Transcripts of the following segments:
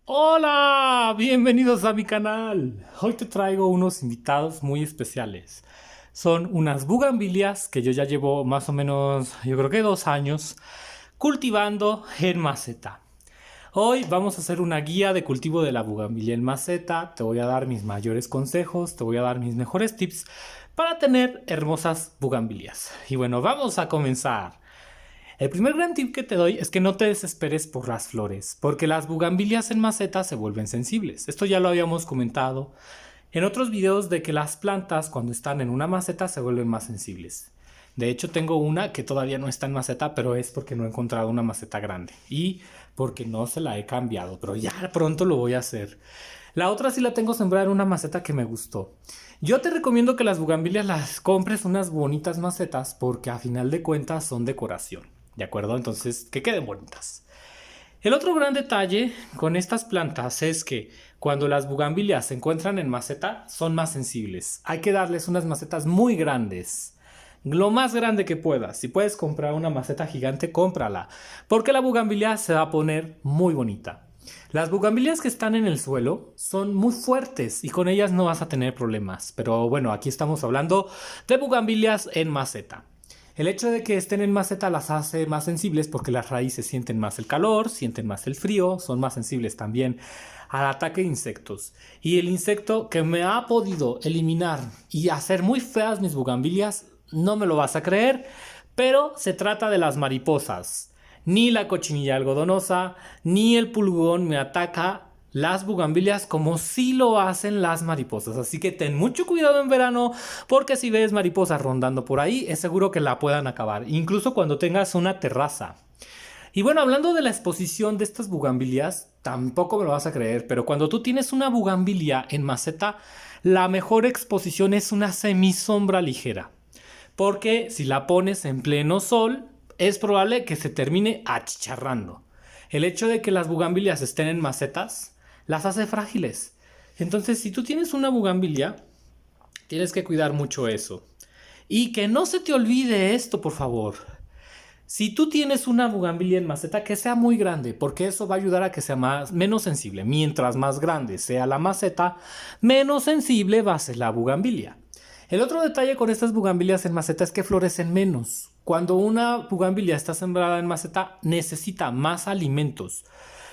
Hola, bienvenidos a mi canal. Hoy te traigo unos invitados muy especiales. Son unas bugambilias que yo ya llevo más o menos, yo creo que 2 años cultivando en maceta. Hoy vamos a hacer una guía de cultivo de la bugambilia en maceta. Te voy a dar mis mayores consejos, te voy a dar mis mejores tips para tener hermosas bugambilias. Y bueno, vamos a comenzar. El primer gran tip que te doy es que no te desesperes por las flores, porque las bugambilias en maceta se vuelven sensibles. Esto ya lo habíamos comentado en otros videos de que las plantas cuando están en una maceta se vuelven más sensibles. De hecho tengo una que todavía no está en maceta, pero es porque no he encontrado una maceta grande y porque no se la he cambiado, pero ya pronto lo voy a hacer. La otra sí la tengo sembrada en una maceta que me gustó. Yo te recomiendo que las bugambilias las compres unas bonitas macetas porque a final de cuentas son decoración. ¿De acuerdo? Entonces, que queden bonitas. El otro gran detalle con estas plantas es que cuando las bugambilias se encuentran en maceta son más sensibles. Hay que darles unas macetas muy grandes. Lo más grande que puedas. Si puedes comprar una maceta gigante, cómprala. Porque la bugambilia se va a poner muy bonita. Las bugambilias que están en el suelo son muy fuertes y con ellas no vas a tener problemas. Pero bueno, aquí estamos hablando de bugambilias en maceta. El hecho de que estén en maceta las hace más sensibles porque las raíces sienten más el calor, sienten más el frío, son más sensibles también al ataque de insectos. Y el insecto que me ha podido eliminar y hacer muy feas mis bugambilias, no me lo vas a creer, pero se trata de las mariposas. Ni la cochinilla algodonosa, ni el pulgón me ataca las bugambilias como si lo hacen las mariposas. Así que ten mucho cuidado en verano porque si ves mariposas rondando por ahí es seguro que la puedan acabar. Incluso cuando tengas una terraza. Y bueno, hablando de la exposición de estas bugambilias, tampoco me lo vas a creer, pero cuando tú tienes una bugambilia en maceta, la mejor exposición es una semisombra ligera. Porque si la pones en pleno sol, es probable que se termine achicharrando. El hecho de que las bugambilias estén en macetas las hace frágiles. Entonces, si tú tienes una bugambilia, tienes que cuidar mucho eso. Y que no se te olvide esto, por favor. Si tú tienes una bugambilia en maceta, que sea muy grande, porque eso va a ayudar a que sea menos sensible. Mientras más grande sea la maceta, menos sensible va a ser la bugambilia. El otro detalle con estas bugambilias en maceta es que florecen menos. Cuando una bugambilia está sembrada en maceta, necesita más alimentos.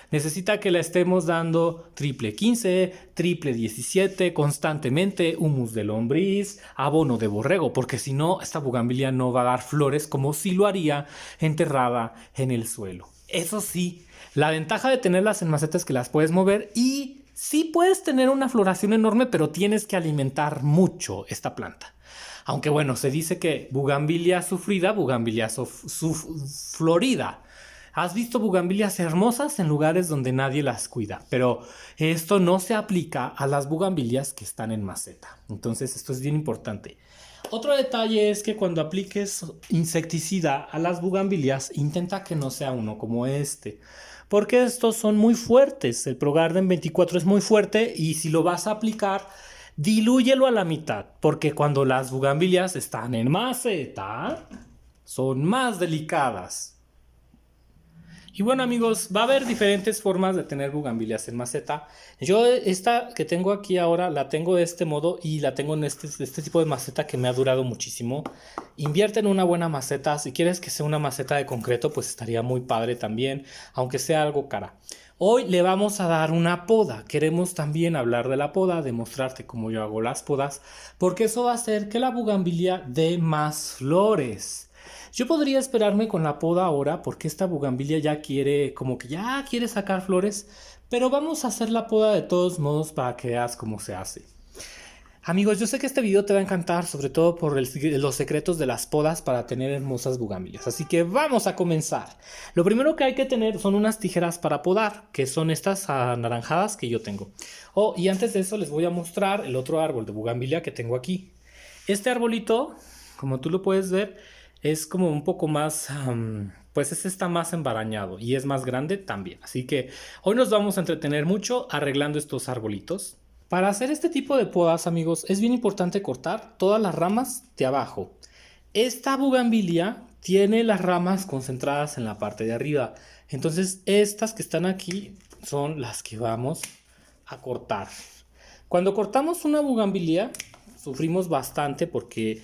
Necesita que le estemos dando triple 15, triple 17 constantemente, humus de lombriz, abono de borrego, porque si no, esta bugambilia no va a dar flores como si lo haría enterrada en el suelo. Eso sí, la ventaja de tenerlas en maceta es que las puedes mover y sí puedes tener una floración enorme, pero tienes que alimentar mucho esta planta. Aunque bueno, se dice que bugambilia sufrida, bugambilia florida. Has visto bugambilias hermosas en lugares donde nadie las cuida, pero esto no se aplica a las bugambilias que están en maceta. Entonces esto es bien importante. Otro detalle es que cuando apliques insecticida a las bugambilias, intenta que no sea uno como este, porque estos son muy fuertes. El ProGarden 24 es muy fuerte y si lo vas a aplicar, dilúyelo a la mitad, porque cuando las bugambilias están en maceta, son más delicadas. Y bueno amigos, va a haber diferentes formas de tener bugambilias en maceta. Yo esta que tengo aquí ahora la tengo de este modo y la tengo en este tipo de maceta que me ha durado muchísimo. Invierte en una buena maceta. Si quieres que sea una maceta de concreto, pues estaría muy padre también, aunque sea algo cara. Hoy le vamos a dar una poda. Queremos también hablar de la poda, demostrarte cómo yo hago las podas, porque eso va a hacer que la bugambilia dé más flores. Yo podría esperarme con la poda ahora porque esta bugambilia ya quiere, como que ya quiere sacar flores, pero vamos a hacer la poda de todos modos para que veas cómo se hace. Amigos, yo sé que este video te va a encantar, sobre todo por los secretos de las podas para tener hermosas bugambilias. Así que vamos a comenzar. Lo primero que hay que tener son unas tijeras para podar, que son estas anaranjadas que yo tengo. Y antes de eso les voy a mostrar el otro árbol de bugambilia que tengo aquí. Este arbolito, como tú lo puedes ver, es como un poco más, pues está más embarañado y es más grande también. Así que hoy nos vamos a entretener mucho arreglando estos arbolitos. Para hacer este tipo de podas, amigos, es bien importante cortar todas las ramas de abajo. Esta bugambilia tiene las ramas concentradas en la parte de arriba. Entonces estas que están aquí son las que vamos a cortar. Cuando cortamos una bugambilia, sufrimos bastante porque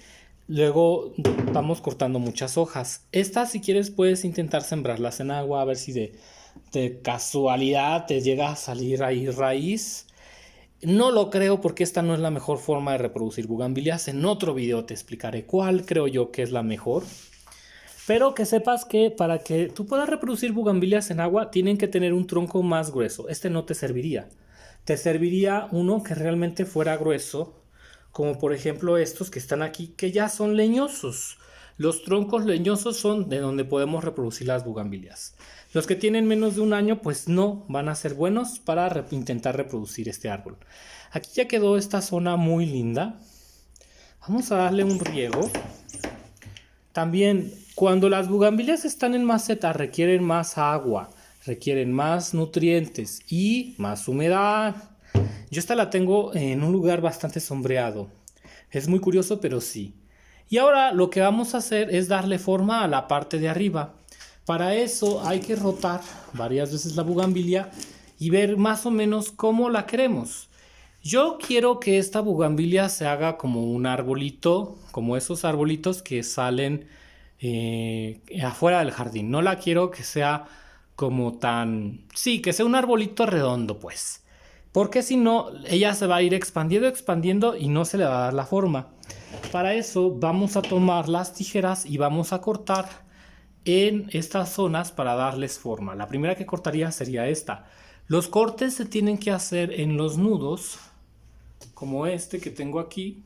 luego vamos cortando muchas hojas. Estas, si quieres, puedes intentar sembrarlas en agua, a ver si de casualidad te llega a salir ahí raíz. No lo creo porque esta no es la mejor forma de reproducir bugambilias. En otro video te explicaré cuál creo yo que es la mejor. Pero que sepas que para que tú puedas reproducir bugambilias en agua, tienen que tener un tronco más grueso. Este no te serviría. Te serviría uno que realmente fuera grueso, como por ejemplo estos que están aquí, que ya son leñosos. Los troncos leñosos son de donde podemos reproducir las bugambilias. Los que tienen menos de un año, pues no van a ser buenos para intentar reproducir este árbol. Aquí ya quedó esta zona muy linda. Vamos a darle un riego. También, cuando las bugambilias están en maceta, requieren más agua, requieren más nutrientes y más humedad. Yo esta la tengo en un lugar bastante sombreado. Es muy curioso, pero sí. Y ahora lo que vamos a hacer es darle forma a la parte de arriba. Para eso hay que rotar varias veces la bugambilia y ver más o menos cómo la queremos. Yo quiero que esta bugambilia se haga como un arbolito, como esos arbolitos que salen afuera del jardín. No la quiero que sea como tan... Sí, que sea un arbolito redondo, pues. Porque si no, ella se va a ir expandiendo y no se le va a dar la forma. Para eso vamos a tomar las tijeras y vamos a cortar en estas zonas para darles forma. La primera que cortaría sería esta. Los cortes se tienen que hacer en los nudos, como este que tengo aquí,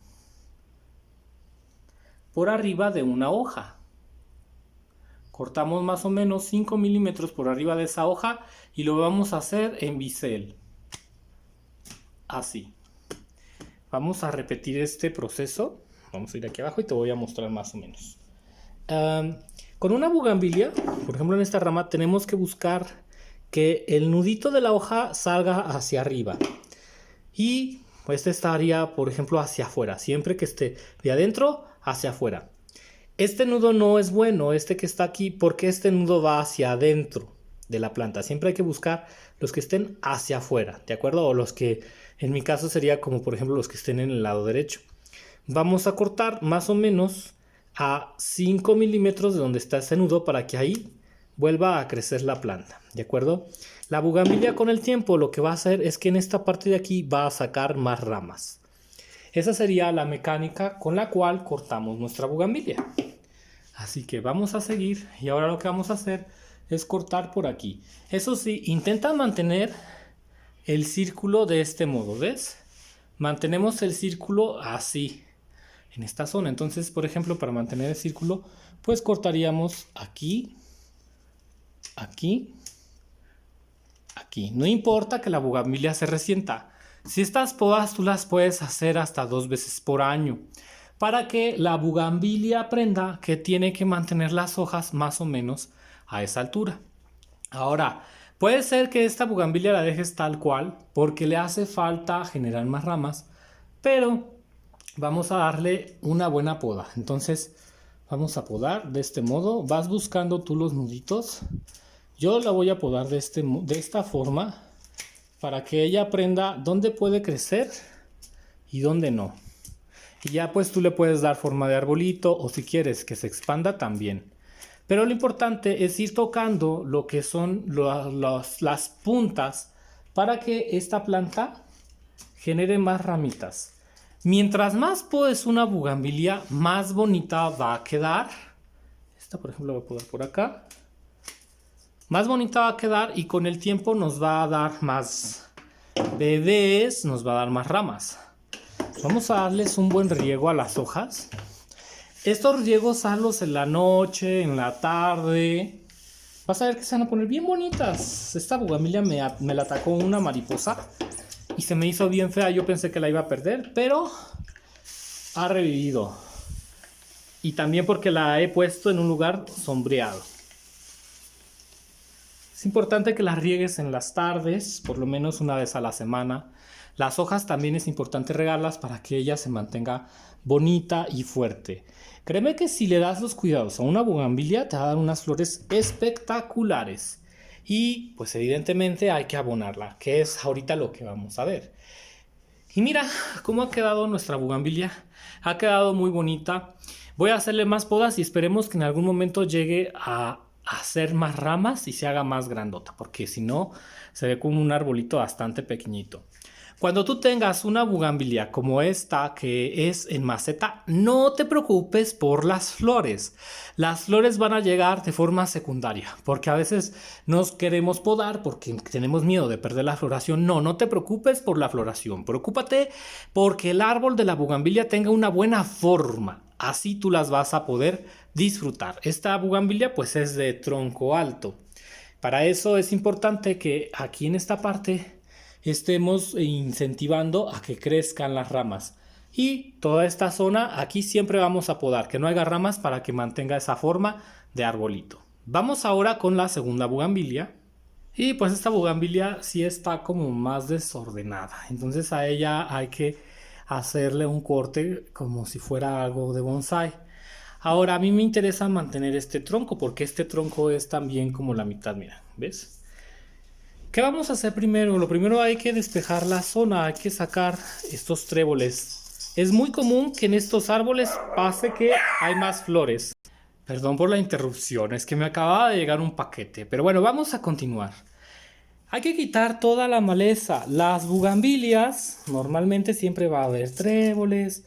por arriba de una hoja. Cortamos más o menos 5 milímetros por arriba de esa hoja y lo vamos a hacer en bisel. Así. Vamos a repetir este proceso. Vamos a ir aquí abajo y te voy a mostrar más o menos. Con una bugambilia, por ejemplo en esta rama, tenemos que buscar que el nudito de la hoja salga hacia arriba. Y este estaría, por ejemplo, hacia afuera. Siempre que esté de adentro hacia afuera. Este nudo no es bueno, este que está aquí, porque este nudo va hacia adentro de la planta. Siempre hay que buscar los que estén hacia afuera, ¿de acuerdo? O los que, en mi caso, sería como, por ejemplo, los que estén en el lado derecho. Vamos a cortar más o menos a 5 milímetros de donde está ese nudo para que ahí vuelva a crecer la planta, ¿de acuerdo? La bugambilia con el tiempo lo que va a hacer es que en esta parte de aquí va a sacar más ramas. Esa sería la mecánica con la cual cortamos nuestra bugambilia. Así que vamos a seguir y ahora lo que vamos a hacer es cortar por aquí. Eso sí, intenta mantener el círculo de este modo, ¿ves? Mantenemos el círculo así, en esta zona. Entonces, por ejemplo, para mantener el círculo, pues cortaríamos aquí, aquí, aquí. No importa que la bugambilia se resienta. Si estas podas tú las puedes hacer hasta 2 veces por año, para que la bugambilia aprenda que tiene que mantener las hojas más o menos a esa altura. Ahora, puede ser que esta bugambilia la dejes tal cual, porque le hace falta generar más ramas, pero vamos a darle una buena poda. Entonces vamos a podar de este modo. Vas buscando tú los nuditos. Yo la voy a podar de esta forma para que ella aprenda dónde puede crecer y dónde no. Y ya pues tú le puedes dar forma de arbolito o si quieres que se expanda también. Pero lo importante es ir tocando lo que son las puntas para que esta planta genere más ramitas. Mientras más podes una bugambilia, más bonita va a quedar. Esta, por ejemplo, la voy a podar por acá. Más bonita va a quedar y con el tiempo nos va a dar más bebés, nos va a dar más ramas. Vamos a darles un buen riego a las hojas. Estos riegos hazlos en la noche, en la tarde. Vas a ver que se van a poner bien bonitas. Esta bugambilia me la atacó una mariposa y se me hizo bien fea. Yo pensé que la iba a perder, pero ha revivido. Y también porque la he puesto en un lugar sombreado. Es importante que las riegues en las tardes, por lo menos una vez a la semana. Las hojas también es importante regarlas para que ella se mantenga bonita y fuerte. Créeme que si le das los cuidados a una bugambilia te va a dar unas flores espectaculares. y pues evidentemente hay que abonarla, que es ahorita lo que vamos a ver. Y mira cómo ha quedado nuestra bugambilia. Ha quedado muy bonita. Voy a hacerle más podas y esperemos que en algún momento llegue a hacer más ramas y se haga más grandota, porque si no se ve como un arbolito bastante pequeñito. Cuando tú tengas una bugambilia como esta que es en maceta, no te preocupes por las flores. Las flores van a llegar de forma secundaria, porque a veces nos queremos podar porque tenemos miedo de perder la floración. No, no te preocupes por la floración. Preocúpate porque el árbol de la bugambilia tenga una buena forma. Así tú las vas a poder disfrutar. Esta bugambilia pues es de tronco alto. Para eso es importante que aquí en esta parte estemos incentivando a que crezcan las ramas. Y toda esta zona aquí siempre vamos a podar, que no haya ramas para que mantenga esa forma de arbolito. Vamos ahora con la segunda bugambilia. Y pues esta bugambilia sí está como más desordenada. Entonces a ella hay que hacerle un corte como si fuera algo de bonsai. Ahora a mí me interesa mantener este tronco porque este tronco es también como la mitad, mira, ¿ves? ¿Qué vamos a hacer primero? Lo primero hay que despejar la zona, hay que sacar estos tréboles. Es muy común que en estos árboles pase que hay más flores. Perdón por la interrupción, es que me acababa de llegar un paquete. Pero bueno, vamos a continuar. Hay que quitar toda la maleza. Las bugambilias, normalmente siempre va a haber tréboles.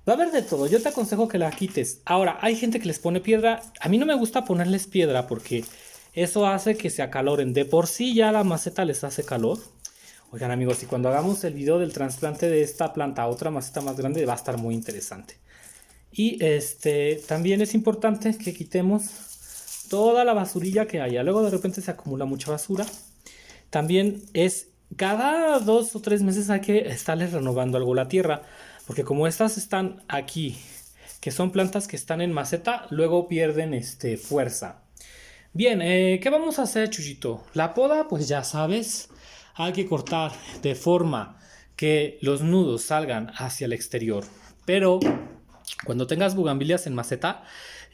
Va a haber de todo. Yo te aconsejo que la quites. Ahora, hay gente que les pone piedra. A mí no me gusta ponerles piedra porque eso hace que se acaloren. De por sí ya la maceta les hace calor. Oigan amigos, y cuando hagamos el video del trasplante de esta planta a otra maceta más grande va a estar muy interesante. Y también es importante que quitemos toda la basurilla que haya. Luego de repente se acumula mucha basura. También es cada 2 o 3 meses hay que estarles renovando algo la tierra. Porque como estas están aquí, que son plantas que están en maceta, luego pierden fuerza. Bien, ¿qué vamos a hacer, Chuchito? La poda, pues ya sabes, hay que cortar de forma que los nudos salgan hacia el exterior. Pero cuando tengas bugambilias en maceta,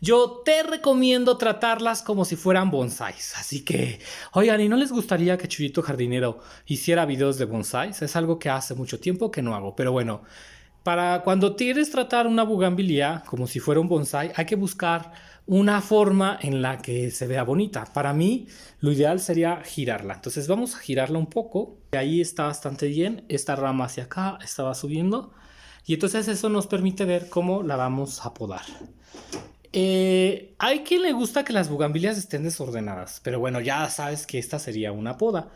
yo te recomiendo tratarlas como si fueran bonsáis. Así que, oigan, ¿y no les gustaría que Chuchito Jardinero hiciera videos de bonsáis? Es algo que hace mucho tiempo que no hago, pero bueno. Para cuando quieres tratar una bugambilia como si fuera un bonsái, hay que buscar una forma en la que se vea bonita. Para mí, lo ideal sería girarla. Entonces vamos a girarla un poco. Ahí está bastante bien. Esta rama hacia acá estaba subiendo. Y entonces eso nos permite ver cómo la vamos a podar. Hay quien le gusta que las bugambilias estén desordenadas. Pero bueno, ya sabes que esta sería una poda.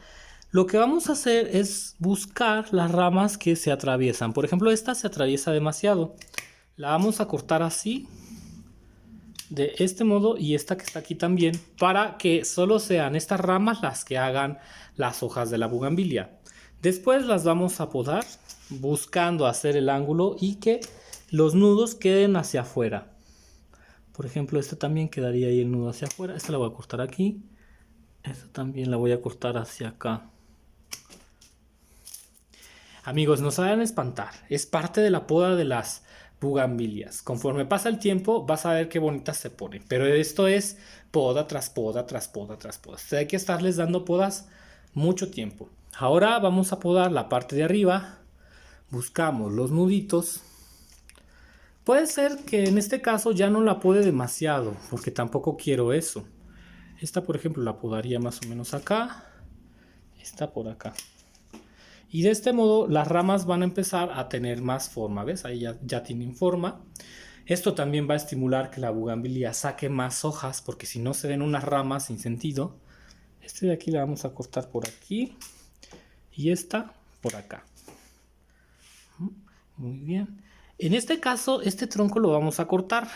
Lo que vamos a hacer es buscar las ramas que se atraviesan. Por ejemplo, esta se atraviesa demasiado. La vamos a cortar así, de este modo, y esta que está aquí también, para que solo sean estas ramas las que hagan las hojas de la bugambilia. Después las vamos a podar, buscando hacer el ángulo y que los nudos queden hacia afuera. Por ejemplo, esta también quedaría ahí el nudo hacia afuera. Esta la voy a cortar aquí. Esta también la voy a cortar hacia acá. Amigos, no se vayan a espantar. Es parte de la poda de las bugambilias. Conforme pasa el tiempo, vas a ver qué bonitas se ponen. Pero esto es poda tras poda, tras poda, tras poda. Hay que estarles dando podas mucho tiempo. Ahora vamos a podar la parte de arriba. Buscamos los nuditos. Puede ser que en este caso ya no la pode demasiado, porque tampoco quiero eso. Esta, por ejemplo, la podaría más o menos acá. Esta por acá. Y de este modo las ramas van a empezar a tener más forma. ¿Ves? Ahí ya tienen forma. Esto también va a estimular que la bugambilia saque más hojas, porque si no se ven unas ramas sin sentido. Este de aquí la vamos a cortar por aquí. Y esta por acá. Muy bien. En este caso, este tronco lo vamos a cortar.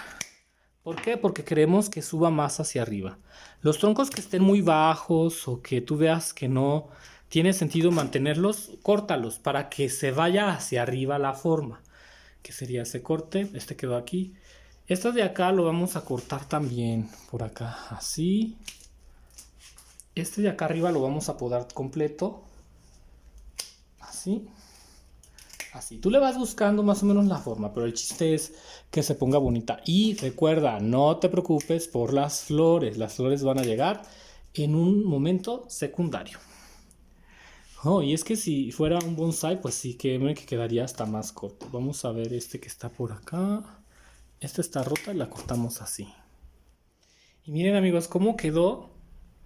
¿Por qué? Porque queremos que suba más hacia arriba. Los troncos que estén muy bajos o que tú veas que no tiene sentido mantenerlos, córtalos para que se vaya hacia arriba la forma. Que sería ese corte. Este quedó aquí. Este de acá lo vamos a cortar también por acá, así. Este de acá arriba lo vamos a podar completo. Así. Así, tú le vas buscando más o menos la forma, pero el chiste es que se ponga bonita. Y recuerda, no te preocupes por las flores van a llegar en un momento secundario. Oh, y es que si fuera un bonsai, pues sí que quedaría hasta más corto. Vamos a ver este que está por acá. Esta está rota y la cortamos así. Y miren amigos, cómo quedó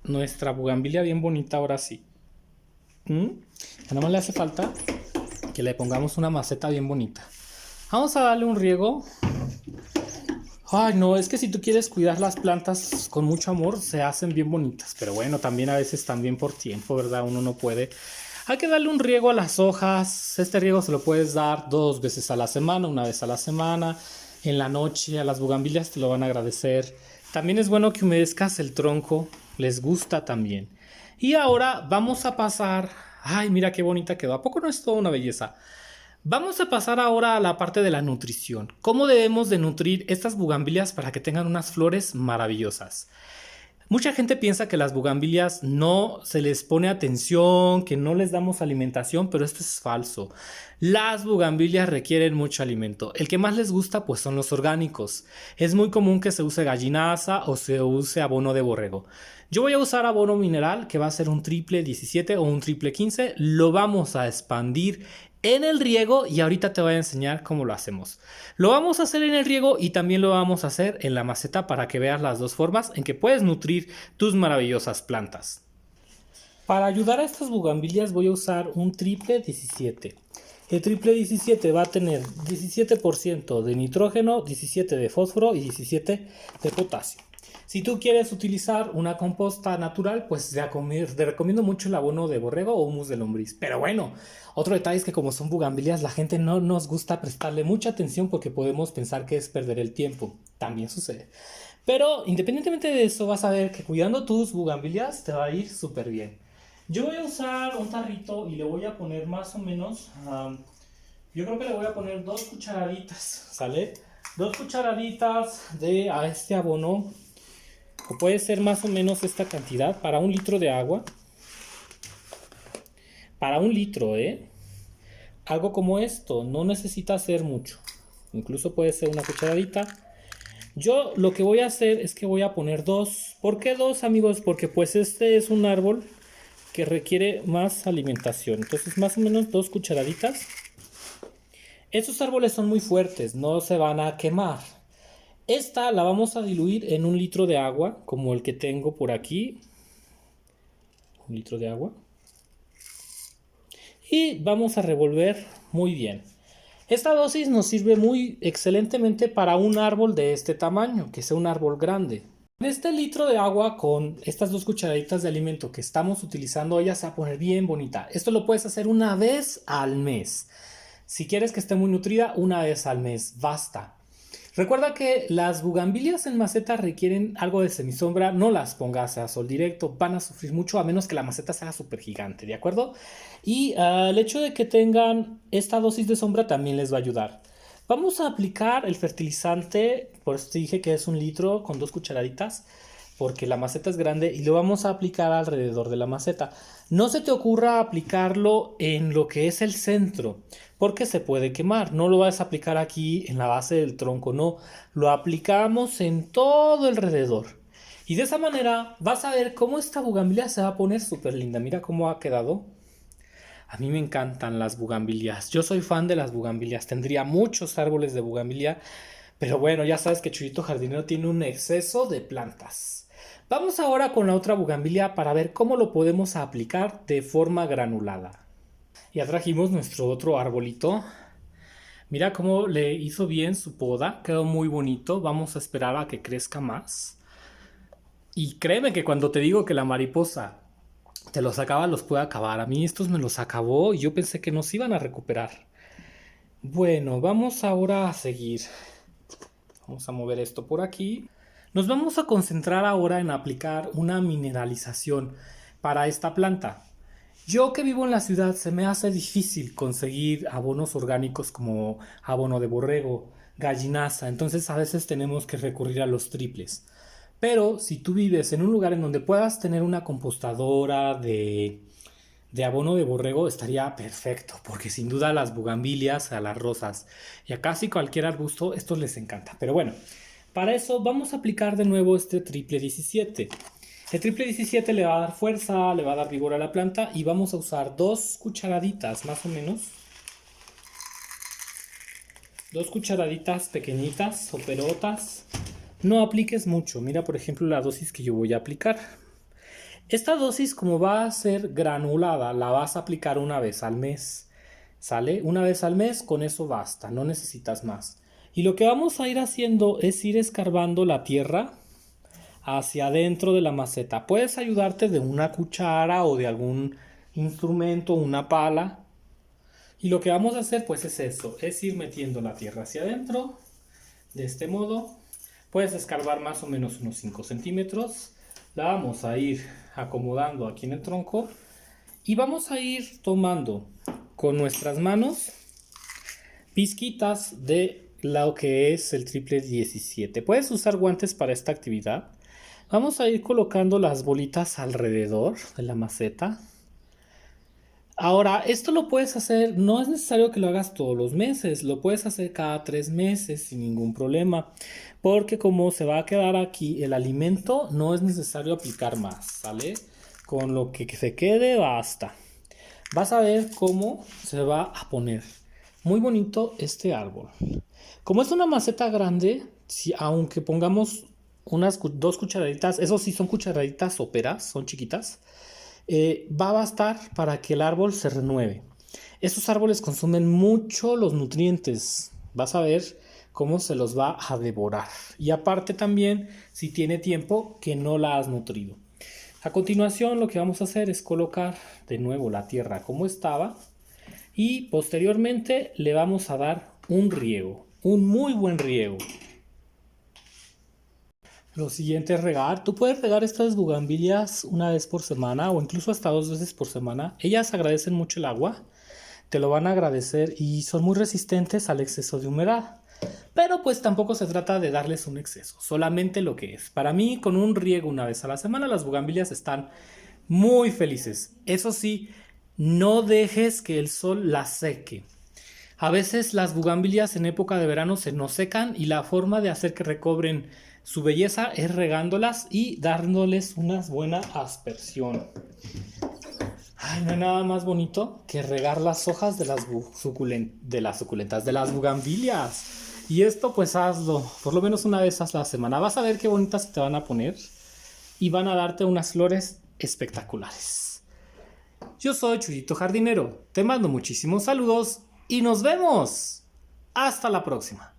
nuestra bugambilia bien bonita ahora sí. Nada más le hace falta que le pongamos una maceta bien bonita. Vamos a darle un riego. Ay, no, es que si tú quieres cuidar las plantas con mucho amor, se hacen bien bonitas. Pero bueno, también a veces también por tiempo, ¿verdad? Uno no puede. Hay que darle un riego a las hojas. Este riego se lo puedes dar 2 veces a la semana, una vez a la semana. En la noche a las bugambilias te lo van a agradecer. También es bueno que humedezcas el tronco. Les gusta también. Y ahora vamos a pasar. Ay, mira qué bonita quedó. ¿A poco no es toda una belleza? Vamos a pasar ahora a la parte de la nutrición. ¿Cómo debemos de nutrir estas bugambilias para que tengan unas flores maravillosas? Mucha gente piensa que las bugambilias no se les pone atención, que no les damos alimentación, pero esto es falso. Las bugambilias requieren mucho alimento. El que más les gusta pues son los orgánicos. Es muy común que se use gallinaza o se use abono de borrego. Yo voy a usar abono mineral que va a ser un triple 17 o un triple 15. Lo vamos a expandir en el riego y ahorita te voy a enseñar cómo lo hacemos. Lo vamos a hacer en el riego y también lo vamos a hacer en la maceta para que veas las dos formas en que puedes nutrir tus maravillosas plantas. Para ayudar a estas bugambilias voy a usar un triple 17. El triple 17 va a tener 17% de nitrógeno, 17 de fósforo y 17 de potasio. Si tú quieres utilizar una composta natural, pues te recomiendo mucho el abono de borrego o humus de lombriz. Pero bueno, otro detalle es que como son bugambilias, la gente no nos gusta prestarle mucha atención porque podemos pensar que es perder el tiempo. También sucede. Pero independientemente de eso, vas a ver que cuidando tus bugambilias te va a ir súper bien. Yo voy a usar un tarrito y le voy a poner más o menos, yo creo que le voy a poner 2 cucharaditas, ¿sale? 2 cucharaditas a este abono. O puede ser más o menos esta cantidad para 1 litro de agua. Para 1 litro, algo como esto, no necesita ser mucho. Incluso puede ser una cucharadita. Yo lo que voy a hacer es que voy a poner 2. ¿Por qué 2, amigos? Porque pues este es un árbol que requiere más alimentación. Entonces más o menos 2 cucharaditas. Estos árboles son muy fuertes, no se van a quemar. Esta la vamos a diluir en 1 litro de agua, como el que tengo por aquí. 1 litro de agua. Y vamos a revolver muy bien. Esta dosis nos sirve muy excelentemente para un árbol de este tamaño, que sea un árbol grande. En este litro de agua con estas 2 cucharaditas de alimento que estamos utilizando, ella se va a poner bien bonita. Esto lo puedes hacer una vez al mes. Si quieres que esté muy nutrida, una vez al mes basta. Recuerda que las bugambilias en maceta requieren algo de semisombra, no las pongas a sol directo, van a sufrir mucho a menos que la maceta sea súper gigante, ¿de acuerdo? Y el hecho de que tengan esta dosis de sombra también les va a ayudar. Vamos a aplicar el fertilizante, por eso te dije que es 1 litro con 2 cucharaditas, porque la maceta es grande y lo vamos a aplicar alrededor de la maceta. No se te ocurra aplicarlo en lo que es el centro, porque se puede quemar. No lo vas a aplicar aquí en la base del tronco, no. Lo aplicamos en todo alrededor. Y de esa manera vas a ver cómo esta bugambilia se va a poner súper linda. Mira cómo ha quedado. A mí me encantan las bugambilias. Yo soy fan de las bugambilias. Tendría muchos árboles de bugambilia. Pero bueno, ya sabes que Chuyito Jardinero tiene un exceso de plantas. Vamos ahora con la otra bugambilia para ver cómo lo podemos aplicar de forma granulada. Ya trajimos nuestro otro arbolito. Mira cómo le hizo bien su poda. Quedó muy bonito. Vamos a esperar a que crezca más. Y créeme que cuando te digo que la mariposa te los acaba, los puede acabar. A mí estos me los acabó y yo pensé que nos iban a recuperar. Bueno, vamos ahora a seguir. Vamos a mover esto por aquí. Nos vamos a concentrar ahora en aplicar una mineralización para esta planta. Yo que vivo en la ciudad se me hace difícil conseguir abonos orgánicos como abono de borrego, gallinaza, entonces a veces tenemos que recurrir a los triples. Pero si tú vives en un lugar en donde puedas tener una compostadora de abono de borrego estaría perfecto, porque sin duda a las bugambilias, a las rosas y a casi cualquier arbusto estos les encanta. Pero bueno, para eso vamos a aplicar de nuevo este triple 17. El triple 17 le va a dar fuerza, le va a dar vigor a la planta y vamos a usar 2 cucharaditas más o menos. 2 cucharaditas pequeñitas o perotas. No apliques mucho. Mira, por ejemplo, la dosis que yo voy a aplicar. Esta dosis, como va a ser granulada, la vas a aplicar una vez al mes. ¿Sale? Una vez al mes, con eso basta. No necesitas más. Y lo que vamos a ir haciendo es ir escarbando la tierra hacia adentro de la maceta. Puedes ayudarte de una cuchara o de algún instrumento, una pala. Y lo que vamos a hacer pues es eso, es ir metiendo la tierra hacia adentro, de este modo. Puedes escarbar más o menos unos 5 centímetros. La vamos a ir acomodando aquí en el tronco y vamos a ir tomando con nuestras manos pizquitas de lo que es el triple 17. Puedes usar guantes para esta actividad. Vamos a ir colocando las bolitas alrededor de la maceta. Ahora, esto lo puedes hacer, no es necesario que lo hagas todos los meses, lo puedes hacer cada 3 meses sin ningún problema, porque como se va a quedar aquí el alimento, no es necesario aplicar más, ¿sale? Con lo que se quede basta. Vas a ver cómo se va a poner muy bonito este árbol. Como es una maceta grande, aunque pongamos unas 2 cucharaditas, eso sí son cucharaditas soperas, son chiquitas, va a bastar para que el árbol se renueve. Estos árboles consumen mucho los nutrientes. Vas a ver cómo se los va a devorar. Y aparte también, si tiene tiempo que no la has nutrido. A continuación, lo que vamos a hacer es colocar de nuevo la tierra como estaba. Y posteriormente le vamos a dar un riego. Un muy buen riego. Lo siguiente es regar. Tú puedes regar estas bugambilias una vez por semana o incluso hasta 2 veces por semana. Ellas agradecen mucho el agua, te lo van a agradecer y son muy resistentes al exceso de humedad. Pero pues tampoco se trata de darles un exceso, solamente lo que es. Para mí, con un riego una vez a la semana, las bugambilias están muy felices. Eso sí, no dejes que el sol las seque. A veces las bugambilias en época de verano se nos secan y la forma de hacer que recobren su belleza es regándolas y dándoles una buena aspersión. Ay, no hay nada más bonito que regar las hojas de las suculentas, de las bugambilias. Y esto pues hazlo, por lo menos una vez a la semana. Vas a ver qué bonitas se te van a poner y van a darte unas flores espectaculares. Yo soy Chuyito Jardinero, te mando muchísimos saludos y nos vemos. Hasta la próxima.